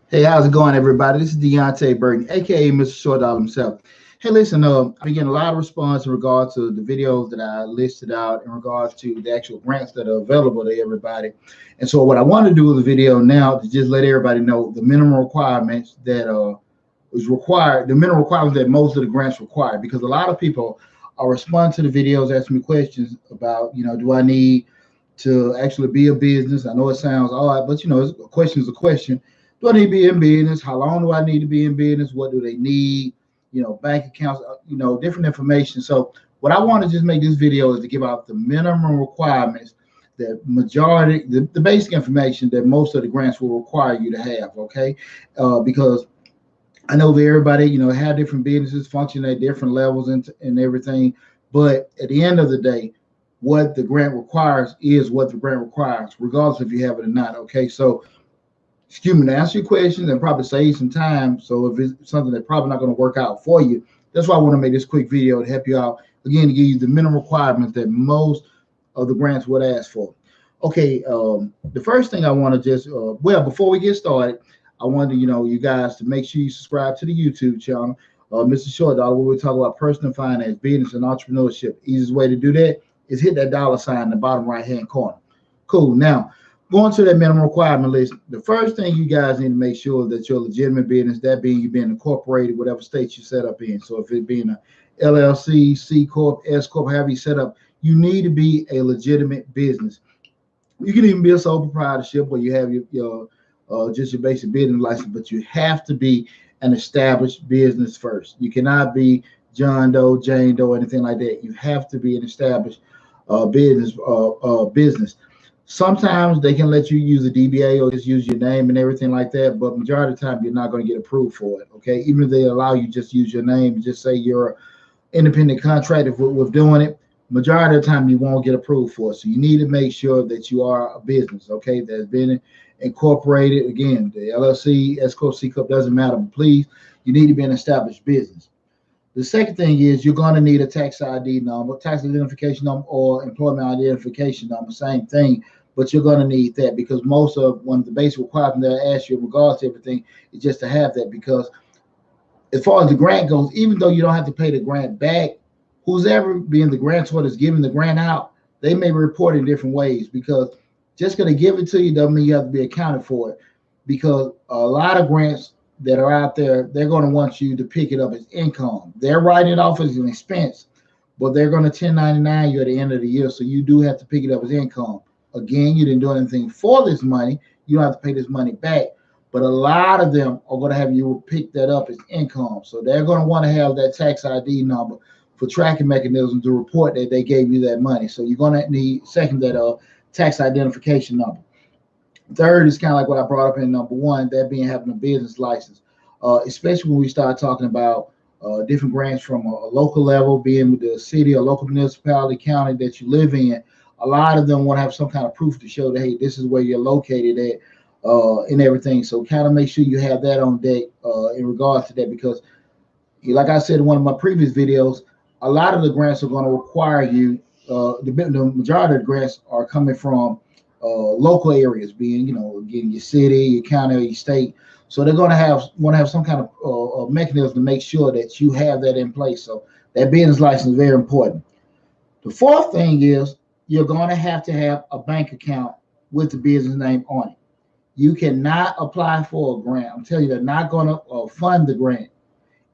Hey, how's it going, everybody? This is Deonte Burden, aka Mr. Short Dollar himself. Hey, listen, I've been getting a lot of response in regards to the videos that I listed out in regards to the actual grants that are available to everybody. And so, what I want to do with the video now to just let everybody know the minimum requirements that is required, the minimum requirements that most of the grants require, because a lot of people are responding to the videos, asking me questions about, do I need to actually be a business? I know it sounds odd, but a question is a question. Do I need to be in business? How long do I need to be in business? What do they need? Bank accounts, different information. So what I want to just make this video is to give out the minimum requirements that majority, the basic information that most of the grants will require you to have. Okay, because I know that everybody, have different businesses, function at different levels and everything. But at the end of the day, what the grant requires is what the grant requires, regardless if you have it or not. Okay, so excuse me, to answer your questions and probably save some time. So if it's something that's probably not going to work out for you, that's why I want to make this quick video to help you out. Again, to give you the minimum requirements that most of the grants would ask for. Okay, the first thing I want to just, before we get started, I wanted you guys to make sure you subscribe to the YouTube channel, Mr. Short Dollar, where we talk about personal finance, business, and entrepreneurship. Easiest way to do that is hit that dollar sign in the bottom right hand corner. Cool. Now, going to that minimum requirement list, the first thing you guys need to make sure that you're a legitimate business, that being you being incorporated, whatever state you set up in. So if it being a LLC, C Corp, S Corp, however you set up, you need to be a legitimate business. You can even be a sole proprietorship where you have your just your basic business license, but you have to be an established business first. You cannot be John Doe, Jane Doe, anything like that. You have to be an established business. Sometimes they can let you use a DBA or just use your name and everything like that, but majority of the time you're not going to get approved for it. Okay, even if they allow you just use your name and just say you're an independent contractor with doing it, majority of the time you won't get approved for it. So you need to make sure that you are a business, okay, that's been incorporated. Again, the LLC, S Corp, C Corp doesn't matter, but please, you need to be an established business. The second thing is you're going to need a tax ID number, tax identification number, or employment identification number, same thing, but you're going to need that because most of one of the basic requirements they'll ask you in regards to everything is just to have that because as far as the grant goes, even though you don't have to pay the grant back, who's ever being the grantor that's giving the grant out, they may report in different ways because just going to give it to you doesn't mean you have to be accounted for it because a lot of grants that are out there, they're going to want you to pick it up as income. They're writing it off as an expense, but they're going to 1099 you at the end of the year. So you do have to pick it up as income. Again, you didn't do anything for this money. You don't have to pay this money back. But a lot of them are going to have you pick that up as income. So they're going to want to have that tax ID number for tracking mechanism to report that they gave you that money. So you're going to need, second, that tax identification number. Third is kind of like what I brought up in number one, that being having a business license, especially when we start talking about different grants from a local level, being with the city or local municipality, county that you live in. A lot of them want to have some kind of proof to show that, hey, this is where you're located at and everything. So kind of make sure you have that on deck in regards to that because, like I said in one of my previous videos, a lot of the grants are going to require you, the majority of the grants are coming from local areas, being again your city, your county, or your state. So they're going to have some kind of mechanism to make sure that you have that in place. So that business license is very important. The fourth thing is you're going to have a bank account with the business name on it. You cannot apply for a grant. I'm telling you, they're not going to fund the grant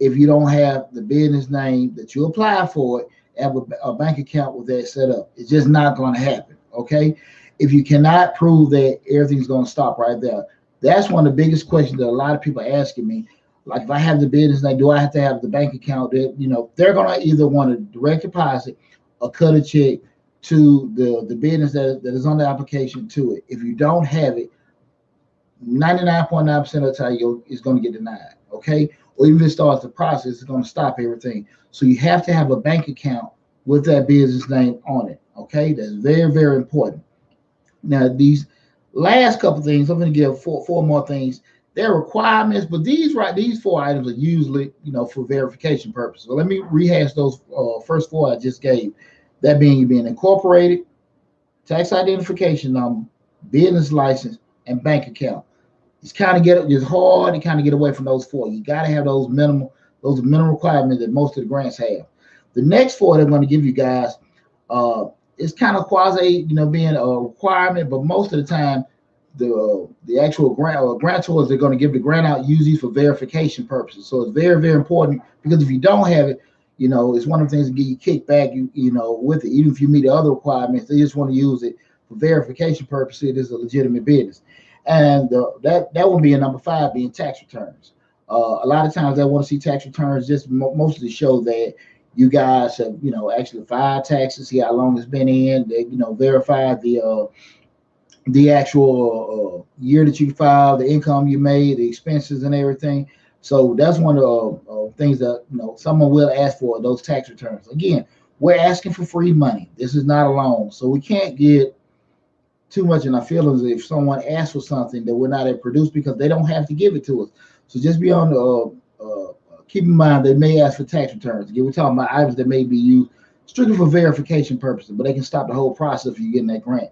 if you don't have the business name that you apply for it, have a bank account with that set up. It's just not going to happen. Okay. If you cannot prove that, everything's going to stop right there. That's one of the biggest questions that a lot of people are asking me. Like, if I have the business name, do I have to have the bank account? That they're going to either want to direct deposit or cut a check to the business that is on the application to it. If you don't have it, 99.9% of the time it's going to get denied. Okay, or even if it starts the process, it's going to stop everything. So you have to have a bank account with that business name on it. Okay, that's very, very important. Now, these last couple things, I'm going to give four more things. They're requirements, but these four items are usually, for verification purposes. So let me rehash those first four I just gave. That being you being incorporated, tax identification number, business license, and bank account. It's hard to kind of get away from those four. You got to have those minimum requirements that most of the grants have. The next four they're going to give you guys, it's kind of quasi, being a requirement, but most of the time, the actual grantors they're going to give the grant out usually for verification purposes. So it's very, very important, because if you don't have it, it's one of the things that get you kickback, with it. Even if you meet the other requirements, they just want to use it for verification purposes. It is a legitimate business. And that would be a number 5, being tax returns. A lot of times they want to see tax returns just mostly show that you guys have, actually filed taxes, see how long it's been in, they, verify the actual year that you filed, the income you made, the expenses and everything. So that's one of the things that, someone will ask for, those tax returns. Again, we're asking for free money. This is not a loan. So we can't get too much in our feelings if someone asks for something that we're not able to produce, because they don't have to give it to us. So just be on the keep in mind they may ask for tax returns. Again, we're talking about items that may be used strictly for verification purposes, but they can stop the whole process if you're getting that grant.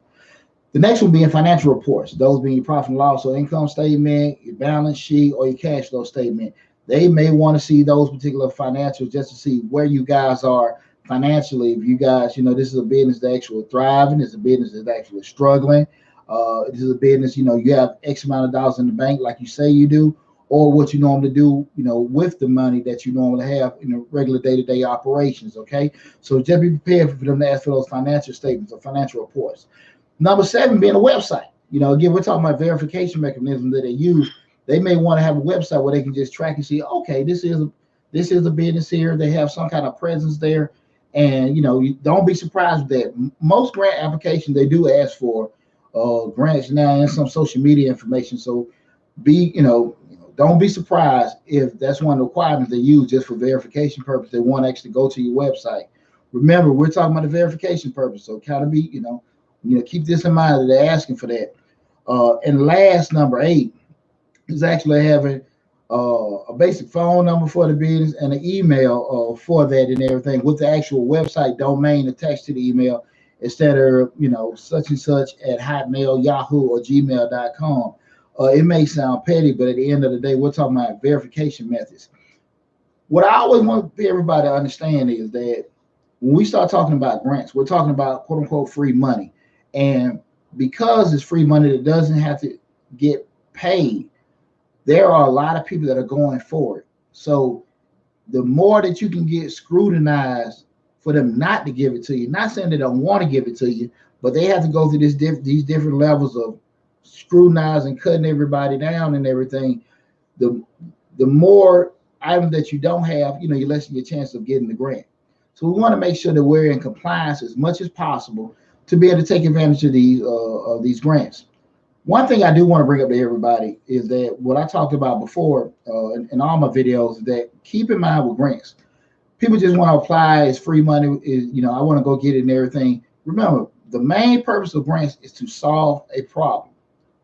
The next one being financial reports, those being your profit and loss or income statement, your balance sheet, or your cash flow statement. They may want to see those particular financials just to see where you guys are financially. If you guys, this is a business that's actually thriving, it's a business that's actually struggling. This is a business, you have X amount of dollars in the bank like you say you do, or what you normally do, with the money that you normally have in regular day-to-day operations, okay? So just be prepared for them to ask for those financial statements or financial reports. Number 7 being a website. Again, we're talking about verification mechanisms that they use. They may want to have a website where they can just track and see, okay, this is a business here. They have some kind of presence there. And, you don't be surprised with that. Most grant applications, they do ask for grants now and some social media information. So don't be surprised if that's one of the requirements they use just for verification purpose. They want to actually go to your website. Remember, we're talking about the verification purpose. So kind of be, keep this in mind that they're asking for that. And last, number 8 is actually having a basic phone number for the business and an email for that and everything, with the actual website domain attached to the email, instead of such and such at Hotmail, Yahoo, or Gmail.com. It may sound petty, but at the end of the day, we're talking about verification methods. What I always want everybody to understand is that when we start talking about grants, we're talking about quote unquote free money. And because it's free money that doesn't have to get paid, there are a lot of people that are going for it. So the more that you can get scrutinized for them not to give it to you, not saying they don't want to give it to you, but they have to go through these different levels of scrutinizing, cutting everybody down and everything. The more items that you don't have, you lessen your chance of getting the grant. So we want to make sure that we're in compliance as much as possible to be able to take advantage of these grants. One thing I do want to bring up to everybody is that what I talked about before in all my videos is that keep in mind with grants, people just want to apply as free money. I want to go get it and everything. Remember, the main purpose of grants is to solve a problem,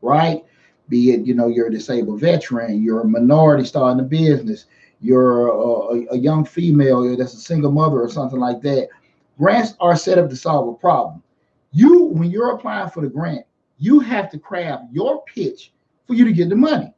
right? Be it, you're a disabled veteran, you're a minority starting a business, you're a young female that's a single mother or something like that. Grants are set up to solve a problem. When you're applying for the grant, you have to craft your pitch for you to get the money.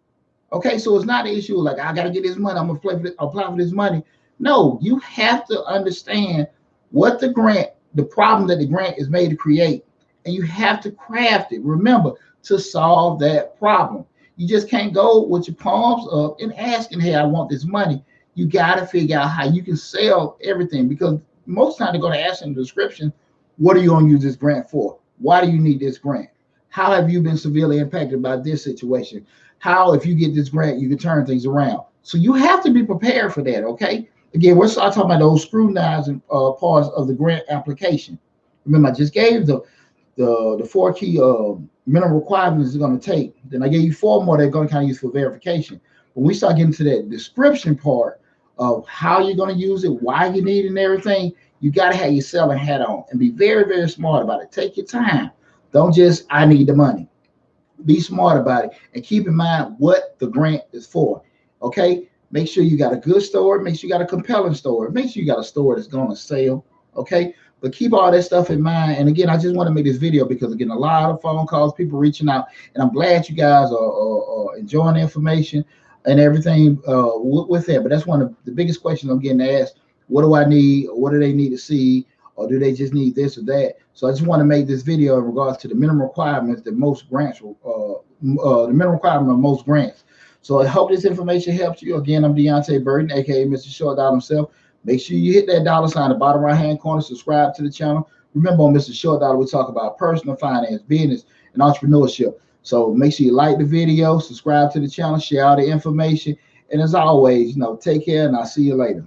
Okay, so it's not an issue like I got to get this money, I'm gonna apply for this money. No, you have to understand what the problem that the grant is made to create, and you have to craft it. Remember, to solve that problem. You just can't go with your palms up and asking, hey, I want this money. You got to figure out how you can sell everything, because most times they're going to ask in the description, what are you going to use this grant for? Why do you need this grant? How have you been severely impacted by this situation? How, if you get this grant, you can turn things around. So you have to be prepared for that, okay? Again, we're talking about those scrutinizing parts of the grant application. Remember, I just gave the 4 key minimum requirements it's going to take. Then I gave you 4 more they're going to kind of use for verification. When we start getting to that description part of how you're going to use it, why you need it and everything, you got to have your selling hat on and be very, very smart about it. Take your time. Don't just, I need the money. Be smart about it and keep in mind what the grant is for, okay? Make sure you got a good story. Make sure you got a compelling story. Make sure you got a story that's going to sell, okay? But keep all that stuff in mind. And again, I just want to make this video because again, a lot of phone calls, people reaching out, and I'm glad you guys are enjoying the information and everything with that. But that's one of the biggest questions I'm getting asked. What do I need? Or what do they need to see? Or do they just need this or that? So I just want to make this video in regards to the minimum requirements that most grants, the minimum requirement of most grants. So I hope this information helps you. Again, I'm Deonte Burden, aka Mr. Short Dollar himself. Make sure you hit that dollar sign in the bottom right hand corner. Subscribe to the channel. Remember, on Mr. Short Dollar, we talk about personal finance, business, and entrepreneurship. So make sure you like the video, subscribe to the channel, share all the information. And as always, take care, and I'll see you later.